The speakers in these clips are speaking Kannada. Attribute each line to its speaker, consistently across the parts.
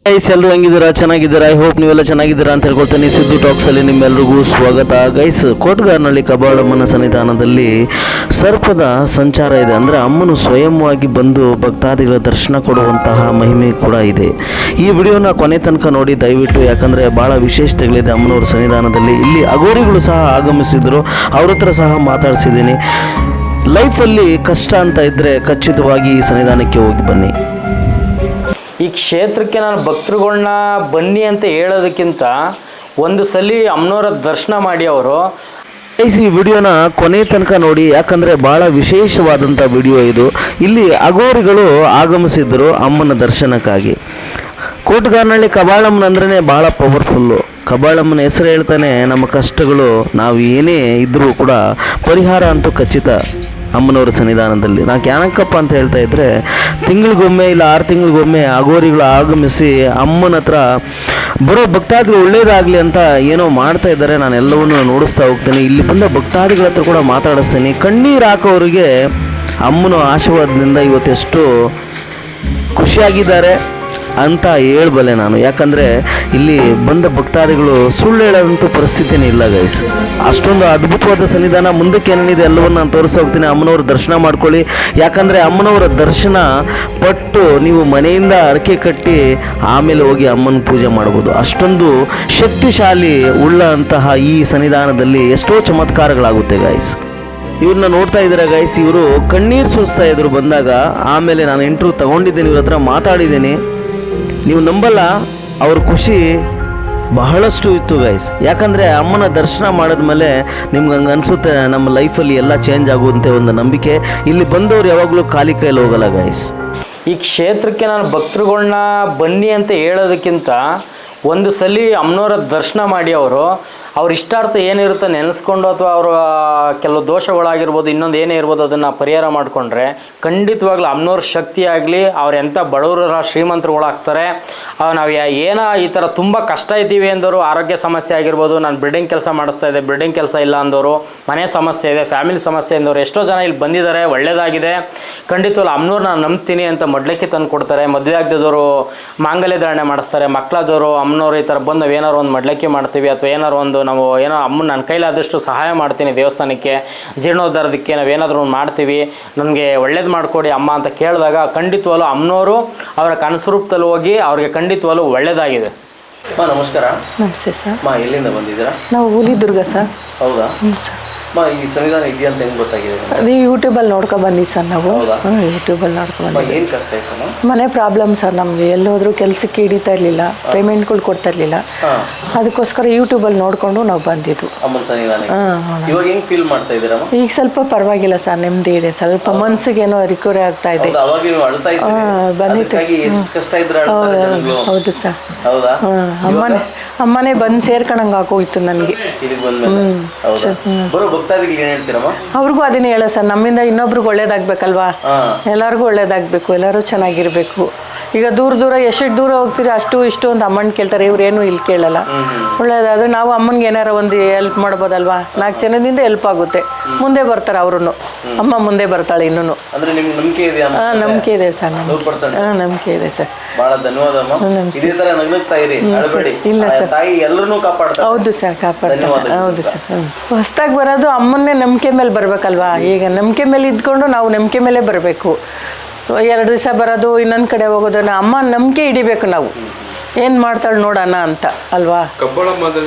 Speaker 1: ಗೈಸ್ ಎಲ್ಲರೂ ಹೆಂಗಿದ್ದೀರಾ? ಚೆನ್ನಾಗಿದ್ದೀರಾ? ಐ ಹೋಪ್ ನೀವೆಲ್ಲ ಚೆನ್ನಾಗಿದ್ದೀರಾ ಅಂತ ಹೇಳ್ಕೊಳ್ತೀನಿ. ಸಿದ್ದು ಟಾಕ್ಸಲ್ಲಿ ನಿಮ್ಮೆಲ್ರಿಗೂ ಸ್ವಾಗತ. ಗೈಸ್, ಕೋಟಗಾರನಹಳ್ಳಿ ಕಬ್ಬಾಳಮ್ಮನ ಸನ್ನಿಧಾನದಲ್ಲಿ ಸರ್ಪದ ಸಂಚಾರ ಇದೆ. ಅಂದರೆ ಅಮ್ಮನು ಸ್ವಯಂವಾಗಿ ಬಂದು ಭಕ್ತಾದಿಗಳ ದರ್ಶನ ಕೊಡುವಂತಹ ಮಹಿಮೆ ಕೂಡ ಇದೆ. ಈ ವಿಡಿಯೋನ ಕೊನೆ ತನಕ ನೋಡಿ ದಯವಿಟ್ಟು, ಯಾಕಂದರೆ ಭಾಳ ವಿಶೇಷತೆಗಳಿದೆ ಅಮ್ಮನವ್ರ ಸನ್ನಿಧಾನದಲ್ಲಿ. ಇಲ್ಲಿ ಅಘೋರಿಗಳು ಸಹ ಆಗಮಿಸಿದ್ರು, ಅವ್ರ ಹತ್ರ ಸಹ ಮಾತಾಡಿಸಿದ್ದೀನಿ. ಲೈಫಲ್ಲಿ ಕಷ್ಟ ಅಂತ ಇದ್ದರೆ ಖಚಿತವಾಗಿ ಈ ಸನ್ನಿಧಾನಕ್ಕೆ ಹೋಗಿ ಬನ್ನಿ.
Speaker 2: ಈ ಕ್ಷೇತ್ರಕ್ಕೆ ನಾನು ಭಕ್ತರುಗಳನ್ನ ಬನ್ನಿ ಅಂತ ಹೇಳೋದಕ್ಕಿಂತ ಒಂದು ಸಲ ಅಮ್ಮನವರ ದರ್ಶನ ಮಾಡಿ ಅವರು
Speaker 1: ಈ ವಿಡಿಯೋನ ಕೊನೆ ತನಕ ನೋಡಿ, ಯಾಕಂದರೆ ಭಾಳ ವಿಶೇಷವಾದಂಥ ವಿಡಿಯೋ ಇದು. ಇಲ್ಲಿ ಅಘೋರಿಗಳು ಆಗಮಿಸಿದ್ರು ಅಮ್ಮನ ದರ್ಶನಕ್ಕಾಗಿ. ಕೋಟಗಾರನಹಳ್ಳಿ ಕಬ್ಬಾಳಮ್ಮನ ಅಂದ್ರೇ ಭಾಳ ಪವರ್ಫುಲ್ಲು. ಕಬ್ಬಾಳಮ್ಮನ ಹೆಸರು ಹೇಳ್ತಾನೆ ನಮ್ಮ ಕಷ್ಟಗಳು ನಾವು ಏನೇ ಇದ್ದರೂ ಕೂಡ ಪರಿಹಾರ ಅಂತೂ ಖಚಿತ ಅಮ್ಮನವರ ಸನ್ನಿಧಾನದಲ್ಲಿ. ನಾ ಕ್ಯಾನಕ್ಕಪ್ಪ ಅಂತ ಹೇಳ್ತಾ ಇದ್ದರೆ, ತಿಂಗಳಿಗೊಮ್ಮೆ ಇಲ್ಲ 6 ತಿಂಗಳಿಗೊಮ್ಮೆ ಅಘೋರಿಗಳು ಆಗಮಿಸಿ ಅಮ್ಮನ ಹತ್ರ ಬರೋ ಭಕ್ತಾದಿಗಳು ಒಳ್ಳೇದಾಗಲಿ ಅಂತ ಏನೋ ಮಾಡ್ತಾ ಇದ್ದಾರೆ. ನಾನು ಎಲ್ಲವನ್ನೂ ನೋಡಿಸ್ತಾ ಹೋಗ್ತೇನೆ. ಇಲ್ಲಿ ಬಂದ ಭಕ್ತಾದಿಗಳ ಹತ್ರ ಕೂಡ ಮಾತಾಡಿಸ್ತೀನಿ. ಕಣ್ಣೀರು ಹಾಕೋರಿಗೆ ಅಮ್ಮನ ಆಶೀರ್ವಾದದಿಂದ ಇವತ್ತೆಷ್ಟು ಖುಷಿಯಾಗಿದ್ದಾರೆ ಅಂತ ಹೇಳ್ಬಲ್ಲೆ ನಾನು. ಯಾಕಂದರೆ ಇಲ್ಲಿ ಬಂದ ಭಕ್ತಾದಿಗಳು ಸುಳ್ಳು ಹೇಳೋದಂತೂ ಪರಿಸ್ಥಿತಿನೇ ಇಲ್ಲ ಗೈಸ್. ಅಷ್ಟೊಂದು ಅದ್ಭುತವಾದ ಸನ್ನಿಧಾನ. ಮುಂದಕ್ಕೆ ಏನೇನಿದೆ ಎಲ್ಲವನ್ನು ನಾನು ತೋರಿಸ್ತಾ ಹೋಗ್ತೀನಿ. ಅಮ್ಮನವ್ರ ದರ್ಶನ ಮಾಡ್ಕೊಳ್ಳಿ. ಯಾಕಂದರೆ ಅಮ್ಮನವರ ದರ್ಶನ ಪಟ್ಟು ನೀವು ಮನೆಯಿಂದ ಅರಕೆ ಕಟ್ಟಿ ಆಮೇಲೆ ಹೋಗಿ ಅಮ್ಮನ ಪೂಜೆ ಮಾಡ್ಬೋದು. ಅಷ್ಟೊಂದು ಶಕ್ತಿಶಾಲಿ ಉಳ್ಳಂತಹ ಈ ಸನ್ನಿಧಾನದಲ್ಲಿ ಎಷ್ಟೋ ಚಮತ್ಕಾರಗಳಾಗುತ್ತೆ ಗೈಸ್. ಇವ್ರನ್ನ ನೋಡ್ತಾ ಇದ್ದೀರಾ ಗೈಸ್, ಇವರು ಕಣ್ಣೀರು ಸುರಿಸ್ತಾ ಇದ್ರು ಬಂದಾಗ. ಆಮೇಲೆ ನಾನು ಇಂಟರ್ವ್ಯೂ ತಗೊಂಡಿದ್ದೀನಿ, ಇವ್ರ ಹತ್ರ ಮಾತಾಡಿದ್ದೀನಿ. ನೀವು ನಂಬಲ್ಲ, ಅವ್ರ ಖುಷಿ ಬಹಳಷ್ಟು ಇತ್ತು ಗೈಸ್. ಯಾಕಂದರೆ ಅಮ್ಮನ ದರ್ಶನ ಮಾಡಿದ್ಮೇಲೆ ನಿಮ್ಗೆ ಹಂಗೆ ಅನಿಸುತ್ತೆ ನಮ್ಮ ಲೈಫಲ್ಲಿ ಎಲ್ಲ ಚೇಂಜ್ ಆಗುವಂತೆ ಒಂದು ನಂಬಿಕೆ. ಇಲ್ಲಿ ಬಂದವ್ರು ಯಾವಾಗಲೂ ಖಾಲಿ ಕೈಯಲ್ಲಿ ಹೋಗಲ್ಲ ಗೈಸ್.
Speaker 2: ಈ ಕ್ಷೇತ್ರಕ್ಕೆ ನಾನು ಭಕ್ತರುಗಳನ್ನ ಬನ್ನಿ ಅಂತ ಹೇಳೋದಕ್ಕಿಂತ ಒಂದು ಸಲ ಅಮ್ಮನವರ ದರ್ಶನ ಮಾಡಿ ಅವ್ರ ಇಷ್ಟಾರ್ಥ ಏನಿರುತ್ತೆ ನೆನೆಸ್ಕೊಂಡು, ಅಥವಾ ಅವರ ಕೆಲವು ದೋಷಗಳಾಗಿರ್ಬೋದು, ಇನ್ನೊಂದು ಏನೇ ಇರ್ಬೋದು, ಅದನ್ನು ಪರಿಹಾರ ಮಾಡಿಕೊಂಡ್ರೆ ಖಂಡಿತವಾಗ್ಲೂ ಅಮ್ಮನವ್ರ ಶಕ್ತಿ ಆಗಲಿ, ಅವ್ರು ಎಂಥ ಬಡವರ ಶ್ರೀಮಂತರುಗಳಾಗ್ತಾರೆ. ನಾವು ಏನೋ ಈ ಥರ ತುಂಬ ಕಷ್ಟ ಇದ್ದೀವಿ ಅಂದವರು, ಆರೋಗ್ಯ ಸಮಸ್ಯೆ ಆಗಿರ್ಬೋದು, ನಾನು ಬಿಲ್ಡಿಂಗ್ ಕೆಲಸ ಮಾಡಿಸ್ತಾ ಇದ್ದೆ, ಬಿಲ್ಡಿಂಗ್ ಕೆಲಸ ಇಲ್ಲ ಅಂದವರು, ಮನೆ ಸಮಸ್ಯೆ ಇದೆ, ಫ್ಯಾಮಿಲಿ ಸಮಸ್ಯೆ ಅಂದವರು ಎಷ್ಟೋ ಜನ ಇಲ್ಲಿ ಬಂದಿದ್ದಾರೆ. ಒಳ್ಳೆಯದಾಗಿದೆ. ಖಂಡಿತವಾಗ್ಲೂ ಅಮ್ಮನವ್ರು ನಾನು ನಂಬ್ತೀನಿ ಅಂತ ಮಡ್ಲಕ್ಕಿ ತಂದು ಕೊಡ್ತಾರೆ. ಮದುವೆ ಆಗದಿದ್ದವರು ಮಾಂಗಲ್ಯ ಧಾರಣೆ ಮಾಡಿಸ್ತಾರೆ. ಮಕ್ಕಳಾದವರು ಅಮ್ಮನವ್ರು ಈ ಥರ ಬಂದು ನಾವು ಏನಾರು ಒಂದು ಮಡ್ಲಕ್ಕಿ ಮಾಡ್ತೀವಿ, ಅಥವಾ ಏನಾರು ಒಂದು ನಾವು ಏನೋ ಅಮ್ಮನ ನನ್ನ ಕೈಲಾದಷ್ಟು ಸಹಾಯ ಮಾಡ್ತೀನಿ ದೇವಸ್ಥಾನಕ್ಕೆ, ಜೀರ್ಣೋದ್ಧಾರದಕ್ಕೆ ನಾವೇನಾದರೂ ಒಂದು ಮಾಡ್ತೀವಿ, ನನಗೆ ಒಳ್ಳೇದು ಮಾಡಿಕೊಡಿ ಅಮ್ಮ ಅಂತ ಕೇಳಿದಾಗ ಖಂಡಿತವಾಗ್ಲೂ ಅಮ್ಮನವರು ಅವರ ಕನಸುರೂಪದಲ್ಲಿ ಹೋಗಿ ಅವ್ರಿಗೆ ಖಂಡಿತವಾಗ್ಲೂ ಒಳ್ಳೆಯದಾಗಿದೆ.
Speaker 1: ನಮಸ್ಕಾರ.
Speaker 3: ನಮಸ್ತೆ ಸರ್.
Speaker 1: ಎಲ್ಲಿಂದ ಬಂದಿದ್ದೀರಾ?
Speaker 3: ನಾವು ಹುಲಿದುರ್ಗ ಸರ್.
Speaker 1: ಹೌದಾ?
Speaker 3: ಸರ್.
Speaker 1: ಈ ಸಂವಿಧಾನ ಇದೆಯಾ ಅಂತ ಹೆಂಗೆ ಗೊತ್ತಾಗಿದೆ?
Speaker 3: ಅದೇ ಯೂಟ್ಯೂಬಲ್ಲಿ ನೋಡ್ಕೊ ಬನ್ನಿ ಸರ್ ನಾವು. ಯೂಟ್ಯೂಬಲ್ಲಿ ನೋಡ್ಕೊ ಬನ್ನಿ.
Speaker 1: ಏನು ಕಷ್ಟ ಇತ್ತು?
Speaker 3: ಮನೆ ಪ್ರಾಬ್ಲಮ್ ಸರ್. ನಮಗೆ ಎಲ್ಲೋದ್ರೂ ಕೆಲಸಕ್ಕೆ ಹಿಡಿತಾ ಇರಲಿಲ್ಲ, ಪೇಮೆಂಟ್ಗಳು ಕೊಡ್ತಾ ಇರಲಿಲ್ಲ. ಅದಕ್ಕೋಸ್ಕರ ಯೂಟ್ಯೂಬಲ್ಲಿ ನೋಡಿಕೊಂಡು ನಾವು ಬಂದಿದ್ದು.
Speaker 1: ಇವಾಗ ಹೆಂಗೆ ಫೀಲ್ ಮಾಡ್ತಾ ಇದ್ದೀರಾ?
Speaker 3: ಈಗ ಸ್ವಲ್ಪ ಪರವಾಗಿಲ್ಲ ಸರ್, ನೆಮ್ಮದಿ ಇದೆ. ಸ್ವಲ್ಪ ಮನಸ್ಸಿಗೇನೋ ರಿಕವರಿ ಆಗ್ತಾ ಇದೆ. ಬಂದಿತ್ತು. ಹೌದು ಸರ್. ಅಮ್ಮನೇ ಬಂದು ಸೇರ್ಕೊಂಡಂಗೆ ಆಗೋಯ್ತು ನನಗೆ. ಅವ್ರಿಗೂ ಅದನ್ನೇ ಹೇಳೋ ಸರ್, ನಮ್ಮಿಂದ ಇನ್ನೊಬ್ರಿಗೆ ಒಳ್ಳೇದಾಗಬೇಕಲ್ವಾ, ಎಲ್ಲರಿಗೂ ಒಳ್ಳೇದಾಗಬೇಕು, ಎಲ್ಲರೂ ಚೆನ್ನಾಗಿರಬೇಕು. ಈಗ ದೂರ ಎಷ್ಟು ದೂರ ಹೋಗ್ತೀರಿ ಅಷ್ಟು ಇಷ್ಟು ಅಂತ ಅಮ್ಮನ ಕೇಳ್ತಾರೆ, ಇವ್ರೇನು ಇಲ್ಲಿ ಕೇಳಲ್ಲ. ಒಳ್ಳೇದಾದ್ರೆ ನಾವು ಅಮ್ಮನಿಗೆ ಏನಾರ ಒಂದು ಹೆಲ್ಪ್ ಮಾಡ್ಬೋದಲ್ವಾ, 4 ಜನದಿಂದ ಹೆಲ್ಪ್ ಆಗುತ್ತೆ. ಮುಂದೆ ಬರ್ತಾರೆ ಅವರು, ಅಮ್ಮ ಮುಂದೆ ಬರ್ತಾಳೆ ಇನ್ನೂ. ನಂಬಿಕೆ ಇದೆ ಸರ್, ನಂಬಿಕೆ ಇದೆ ಸರ್. ಇಲ್ಲ ಸರ್. ಹೌದು ಸರ್, ಕಾಪಾಡ್ತಾರೆ. ಹೌದು ಸರ್. ಹೊಸ್ದಾಗಿ ಬರೋದು ಅಮ್ಮನ್ನೇ ನಂಬಿಕೆ ಮೇಲೆ ಬರಬೇಕಲ್ವಾ. ಈಗ ನಂಬಿಕೆ ಮೇಲೆ ಇದ್ಕೊಂಡು ನಾವು ನಂಬಿಕೆ ಮೇಲೆ ಬರಬೇಕು. 2 ದಿವಸ ಬರೋದು, ಇನ್ನೊಂದು ಕಡೆ ಹೋಗೋದು, ಅಮ್ಮ ನಂಬಿಕೆ ಹಿಡಿಬೇಕು ನಾವು. ಏನು ಮಾಡ್ತಾಳೆ ನೋಡೋಣ ಅಂತ ಅಲ್ವಾ.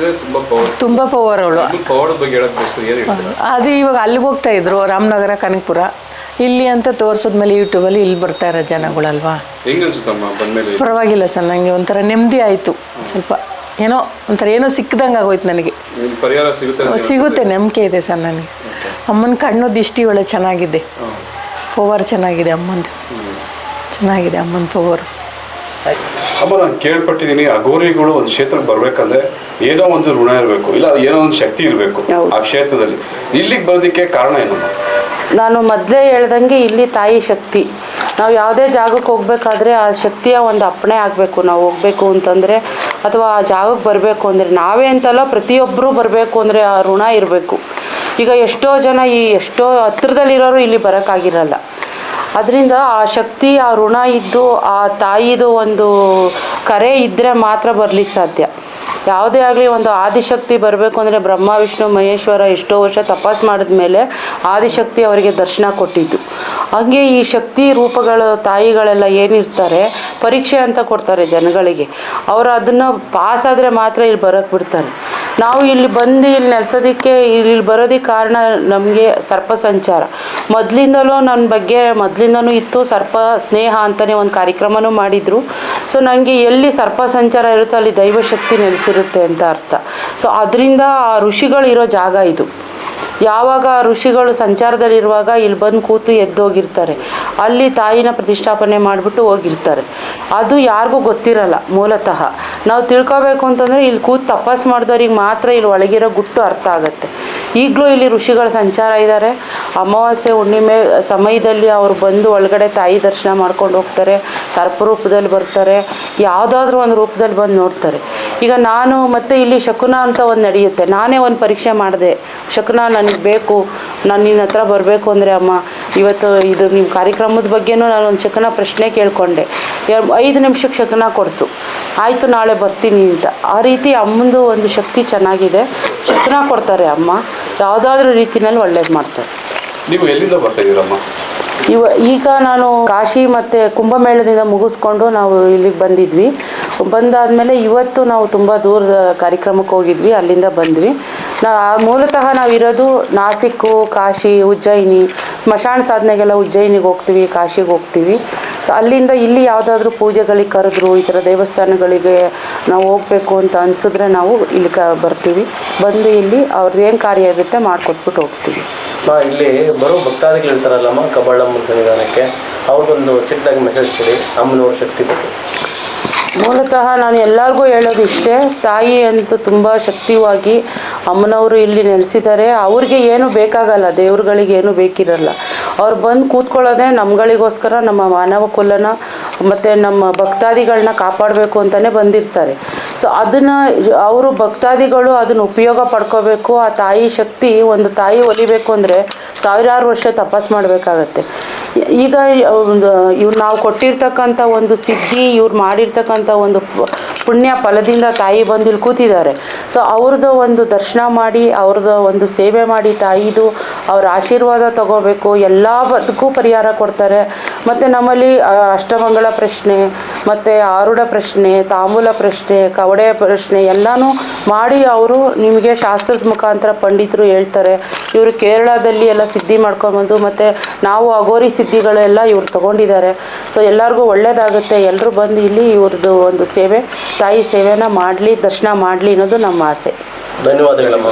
Speaker 3: ತುಂಬ ಪವರ್ ಅವಳು. ಅದು ಇವಾಗ ಅಲ್ಲಿಗೆ ಹೋಗ್ತಾ ಇದ್ರು, ರಾಮನಗರ, ಕನಕಪುರ. ಇಲ್ಲಿ ಅಂತ ತೋರಿಸಿದ್ಮೇಲೆ ಯೂಟ್ಯೂಬಲ್ಲಿ ಇಲ್ಲಿ ಬರ್ತಾ ಇರೋ ಜನಗಳಲ್ವಾ. ಪರವಾಗಿಲ್ಲ ಸರ್, ನನಗೆ ಒಂಥರ ನೆಮ್ಮದಿ ಆಯಿತು. ಸ್ವಲ್ಪ ಏನೋ ಸಿಕ್ಕದಂಗೆ ಆಗೋಯ್ತು ನನಗೆ. ಸಿಗುತ್ತೆ, ನಂಬಿಕೆ ಇದೆ ಸರ್ ನನಗೆ. ಅಮ್ಮನ ಕಣ್ಣು ದಿಷ್ಟಿ ಒಳ್ಳೆ ಚೆನ್ನಾಗಿದೆ, ಪವರ್ ಚೆನ್ನಾಗಿದೆ ಅಮ್ಮಂದು, ಚೆನ್ನಾಗಿದೆ ಅಮ್ಮನ ಪವರ್.
Speaker 4: ಅಮ್ಮ, ನಾನು ಕೇಳ್ಪಟ್ಟಿದ್ದೀನಿ, ಅಘೋರಿಗಳು ಒಂದು ಕ್ಷೇತ್ರಕ್ಕೆ ಬರ್ಬೇಕಂದ್ರೆ ಏನೋ ಒಂದು ಋಣ ಇರಬೇಕು, ಇಲ್ಲ ಏನೋ ಒಂದು ಶಕ್ತಿ ಇರಬೇಕು ಆ ಕ್ಷೇತ್ರದಲ್ಲಿ. ಇಲ್ಲಿಗೆ ಬರೋದಕ್ಕೆ ಕಾರಣ ಏನು?
Speaker 5: ನಾನು ಮೊದಲೇ ಹೇಳ್ದಂಗೆ ಇಲ್ಲಿ ತಾಯಿ ಶಕ್ತಿ. ನಾವು ಯಾವುದೇ ಜಾಗಕ್ಕೆ ಹೋಗ್ಬೇಕಾದ್ರೆ ಆ ಶಕ್ತಿಯ ಒಂದು ಅಪ್ಪಣೆ ಆಗಬೇಕು. ನಾವು ಹೋಗ್ಬೇಕು ಅಂತಂದರೆ, ಅಥವಾ ಆ ಜಾಗಕ್ಕೆ ಬರಬೇಕು ಅಂದರೆ, ನಾವೇ ಅಂತಲ್ಲ ಪ್ರತಿಯೊಬ್ಬರೂ ಬರಬೇಕು ಅಂದರೆ ಆ ಋಣ ಇರಬೇಕು. ಈಗ ಎಷ್ಟೋ ಜನ ಎಷ್ಟೋ ಹತ್ರದಲ್ಲಿರೋರು ಇಲ್ಲಿ ಬರೋಕ್ಕಾಗಿರಲ್ಲ. ಅದರಿಂದ ಆ ಶಕ್ತಿ, ಆ ಋಣ ಇದ್ದು, ಆ ತಾಯಿದು ಒಂದು ಕರೆ ಇದ್ದರೆ ಮಾತ್ರ ಬರ್ಲಿಕ್ಕೆ ಸಾಧ್ಯ. ಯಾವುದೇ ಆಗಲಿ ಒಂದು ಆದಿಶಕ್ತಿ ಬರಬೇಕು ಅಂದರೆ ಬ್ರಹ್ಮ ವಿಷ್ಣು ಮಹೇಶ್ವರ ಎಷ್ಟೋ ವರ್ಷ ತಪಸ್ ಮಾಡಿದ ಮೇಲೆ ಆದಿಶಕ್ತಿ ಅವರಿಗೆ ದರ್ಶನ ಕೊಟ್ಟಿದ್ದು. ಹಾಗೆ ಈ ಶಕ್ತಿ ರೂಪಗಳು ತಾಯಿಗಳೆಲ್ಲ ಏನಿರ್ತಾರೆ ಪರೀಕ್ಷೆ ಅಂತ ಕೊಡ್ತಾರೆ ಜನಗಳಿಗೆ. ಅವರು ಅದನ್ನು ಪಾಸ್ ಆದರೆ ಮಾತ್ರ ಇಲ್ಲಿ ಬರೋಕ್ಕೆ ಬಿಡ್ತಾರೆ. ನಾವು ಇಲ್ಲಿ ಬಂದು ಇಲ್ಲಿ ನೆಲೆಸೋದಕ್ಕೆ, ಇಲ್ಲಿ ಬರೋದಕ್ಕೆ ಕಾರಣ ನಮಗೆ ಸರ್ಪ ಸಂಚಾರ. ಮೊದಲಿಂದಲೂ ನನ್ನ ಬಗ್ಗೆ ಮೊದಲಿಂದನೂ ಇತ್ತು. ಸರ್ಪ ಸ್ನೇಹ ಅಂತಲೇ ಒಂದು ಕಾರ್ಯಕ್ರಮನೂ ಮಾಡಿದರು. ಸೊ ನನಗೆ ಎಲ್ಲಿ ಸರ್ಪ ಸಂಚಾರ ಇರುತ್ತೋ ಅಲ್ಲಿ ದೈವಶಕ್ತಿ ನೆಲೆಸಿರುತ್ತೆ ಅಂತ ಅರ್ಥ. ಸೊ ಅದರಿಂದ ಆ ಋಷಿಗಳಿರೋ ಜಾಗ ಇದು. ಯಾವಾಗ ಋಷಿಗಳು ಸಂಚಾರದಲ್ಲಿರುವಾಗ ಇಲ್ಲಿ ಬಂದು ಕೂತು ಎದ್ದೋಗಿರ್ತಾರೆ, ಅಲ್ಲಿ ತಾಯಿನ ಪ್ರತಿಷ್ಠಾಪನೆ ಮಾಡಿಬಿಟ್ಟು ಹೋಗಿರ್ತಾರೆ. ಅದು ಯಾರಿಗೂ ಗೊತ್ತಿರಲ್ಲ ಮೂಲತಃ. ನಾವು ತಿಳ್ಕೊಬೇಕು ಅಂತಂದರೆ ಇಲ್ಲಿ ಕೂತು ತಪಸ್ ಮಾಡಿದವ್ರಿಗೆ ಮಾತ್ರ ಇಲ್ಲಿ ಒಳಗಿರೋ ಗುಟ್ಟು ಅರ್ಥ ಆಗುತ್ತೆ. ಈಗಲೂ ಇಲ್ಲಿ ಋಷಿಗಳ ಸಂಚಾರ ಇದ್ದಾರೆ. ಅಮಾವಾಸ್ಯೆ ಹುಣ್ಣಿಮೆ ಸಮಯದಲ್ಲಿ ಅವರು ಬಂದು ಒಳಗಡೆ ತಾಯಿ ದರ್ಶನ ಮಾಡ್ಕೊಂಡು ಹೋಗ್ತಾರೆ. ಸರ್ಪ ರೂಪದಲ್ಲಿ ಬರ್ತಾರೆ, ಯಾವುದಾದ್ರೂ ಒಂದು ರೂಪದಲ್ಲಿ ಬಂದು ನೋಡ್ತಾರೆ. ಈಗ ನಾನು ಮತ್ತು ಇಲ್ಲಿ ಶಕುನ ಅಂತ ಒಂದು ನಡೆಯುತ್ತೆ. ನಾನೇ ಒಂದು ಪರೀಕ್ಷೆ ಮಾಡಿದೆ, ಶಕುನ ನನಗೆ ಬೇಕು, ನಾನು ನಿನ್ನ ಹತ್ರ ಬರಬೇಕು ಅಂದರೆ ಅಮ್ಮ ಇವತ್ತು ಇದು ನಿಮ್ಮ ಕಾರ್ಯಕ್ರಮದ ಬಗ್ಗೆನೂ ನಾನು ಒಂದು ಶಕುನ ಪ್ರಶ್ನೆ ಕೇಳಿಕೊಂಡೆ. 5 ನಿಮಿಷಕ್ಕೆ ಶಕುನ ಕೊಡ್ತು, ಆಯಿತು ನಾಳೆ ಬರ್ತೀನಿ ಅಂತ. ಆ ರೀತಿ ಅಮ್ಮಂದು ಒಂದು ಶಕ್ತಿ ಚೆನ್ನಾಗಿದೆ. ಶಕುನ ಕೊಡ್ತಾರೆ ಅಮ್ಮ, ಯಾವುದಾದ್ರೂ ರೀತಿಯಲ್ಲಿ ಒಳ್ಳೇದು ಮಾಡ್ತಾರೆ.
Speaker 4: ನೀವು ಎಲ್ಲಿಂದ ಬರ್ತಾ ಇದ್ದೀರಮ್ಮ?
Speaker 5: ಈಗ ನಾನು ಕಾಶಿ ಮತ್ತು ಕುಂಭಮೇಳದಿಂದ ಮುಗಿಸ್ಕೊಂಡು ನಾವು ಇಲ್ಲಿಗೆ ಬಂದಿದ್ವಿ. ಬಂದಾದಮೇಲೆ ಇವತ್ತು ನಾವು ತುಂಬ ದೂರದ ಕಾರ್ಯಕ್ರಮಕ್ಕೆ ಹೋಗಿದ್ವಿ, ಅಲ್ಲಿಂದ ಬಂದ್ವಿ. ಮೂಲತಃ ನಾವಿರೋದು ನಾಸಿಕ್ಕು, ಕಾಶಿ, ಉಜ್ಜಯಿನಿ, ಸ್ಮಶಾನ ಸಾಧನೆಗೆಲ್ಲ ಉಜ್ಜಯಿನಿಗೆ ಹೋಗ್ತೀವಿ, ಕಾಶಿಗೆ ಹೋಗ್ತೀವಿ. ಅಲ್ಲಿಂದ ಇಲ್ಲಿ ಯಾವುದಾದ್ರೂ ಪೂಜೆಗಳಿಗೆ ಕರೆದ್ರು, ಈ ಥರ ದೇವಸ್ಥಾನಗಳಿಗೆ ನಾವು ಹೋಗಬೇಕು ಅಂತ ಅನಿಸಿದ್ರೆ ನಾವು ಇಲ್ಲಿ ಬರ್ತೀವಿ. ಬಂದು ಇಲ್ಲಿ ಅವ್ರದ್ದು ಏನು ಕಾರ್ಯ ಇರುತ್ತೆ ಮಾಡಿಕೊಟ್ಬಿಟ್ಟು ಹೋಗ್ತೀವಿ.
Speaker 6: ಇಲ್ಲಿ ಬರೋ ಭಕ್ತಾದಿಗಳು ಇರ್ತಾರಲ್ಲಮ್ಮ ಕಬ್ಬಾಳಮ್ಮನ ಸನ್ನಿಧಾನಕ್ಕೆ, ಅವ್ರಿಗೊಂದು ಚಿಕ್ಕದಾಗಿ ಮೆಸೇಜ್ ಕೊಡಿ ಅಮ್ಮನವ್ರ ಶಕ್ತಿ ಬಗ್ಗೆ.
Speaker 5: ಮೂಲತಃ ನಾನು ಎಲ್ಲರಿಗೂ ಹೇಳೋದು ಇಷ್ಟೇ, ತಾಯಿ ಅಂತೂ ತುಂಬ ಶಕ್ತಿಯಾಗಿ ಅಮ್ಮನವರು ಇಲ್ಲಿ ನೆಲೆಸಿದ್ದಾರೆ. ಅವ್ರಿಗೆ ಏನು ಬೇಕಾಗಲ್ಲ, ದೇವ್ರುಗಳಿಗೆ ಏನು ಬೇಕಿರಲ್ಲ. ಅವ್ರು ಬಂದು ಕೂತ್ಕೊಳ್ಳೋದೇ ನಮ್ಗಳಿಗೋಸ್ಕರ, ನಮ್ಮ ಮಾನವ ಕುಲನ ಮತ್ತು ನಮ್ಮ ಭಕ್ತಾದಿಗಳನ್ನ ಕಾಪಾಡಬೇಕು ಅಂತಲೇ ಬಂದಿರ್ತಾರೆ. ಸೊ ಅದನ್ನು ಅವರು ಭಕ್ತಾದಿಗಳು ಅದನ್ನು ಉಪಯೋಗ ಪಡ್ಕೋಬೇಕು. ಆ ತಾಯಿ ಶಕ್ತಿ, ಒಂದು ತಾಯಿ ಒಲಿಬೇಕು ಅಂದರೆ 1000 ವರ್ಷ ತಪಸ್ ಮಾಡಬೇಕಾಗತ್ತೆ. ಈಗ ಇವ್ರು ನಾವು ಕೊಟ್ಟಿರ್ತಕ್ಕಂಥ ಒಂದು ಸಿದ್ಧಿ, ಇವ್ರು ಮಾಡಿರ್ತಕ್ಕಂಥ ಒಂದು ಪುಣ್ಯ ಫಲದಿಂದ ತಾಯಿ ಬಂದು ಇಲ್ಲಿ ಕೂತಿದ್ದಾರೆ. ಸೊ ಅವ್ರದ್ದು ಒಂದು ದರ್ಶನ ಮಾಡಿ, ಅವ್ರದ್ದು ಒಂದು ಸೇವೆ ಮಾಡಿ, ತಾಯಿದು ಅವ್ರ ಆಶೀರ್ವಾದ ತಗೋಬೇಕು. ಎಲ್ಲದಕ್ಕೂ ಪರಿಹಾರ ಕೊಡ್ತಾರೆ. ಮತ್ತು ನಮ್ಮಲ್ಲಿ ಅಷ್ಟಮಂಗಳ ಪ್ರಶ್ನೆ, ಮತ್ತು ಆರುಢ ಪ್ರಶ್ನೆ, ತಾಂಬೂಲ ಪ್ರಶ್ನೆ, ಕವಡೆ ಪ್ರಶ್ನೆ ಎಲ್ಲನೂ ಮಾಡಿ ಅವರು ನಿಮಗೆ ಶಾಸ್ತ್ರದ ಮುಖಾಂತರ ಪಂಡಿತರು ಹೇಳ್ತಾರೆ. ಇವರು ಕೇರಳದಲ್ಲಿ ಎಲ್ಲ ಸಿದ್ಧಿ ಮಾಡ್ಕೊಂಬಂದು, ಮತ್ತು ನಾವು ಅಗೋರಿ ಸಿದ್ಧಿಗಳೆಲ್ಲ ಇವ್ರು ತೊಗೊಂಡಿದ್ದಾರೆ. ಸೊ ಎಲ್ಲರಿಗೂ ಒಳ್ಳೆಯದಾಗುತ್ತೆ. ಎಲ್ಲರೂ ಬಂದು ಇಲ್ಲಿ ಇವ್ರದ್ದು ಒಂದು ಸೇವೆ, ತಾಯಿ ಸೇವೆನ ಮಾಡಲಿ, ದರ್ಶನ ಮಾಡಲಿ ಅನ್ನೋದು ನಮ್ಮ ಆಸೆ.
Speaker 6: ಧನ್ಯವಾದಗಳಮ್ಮ.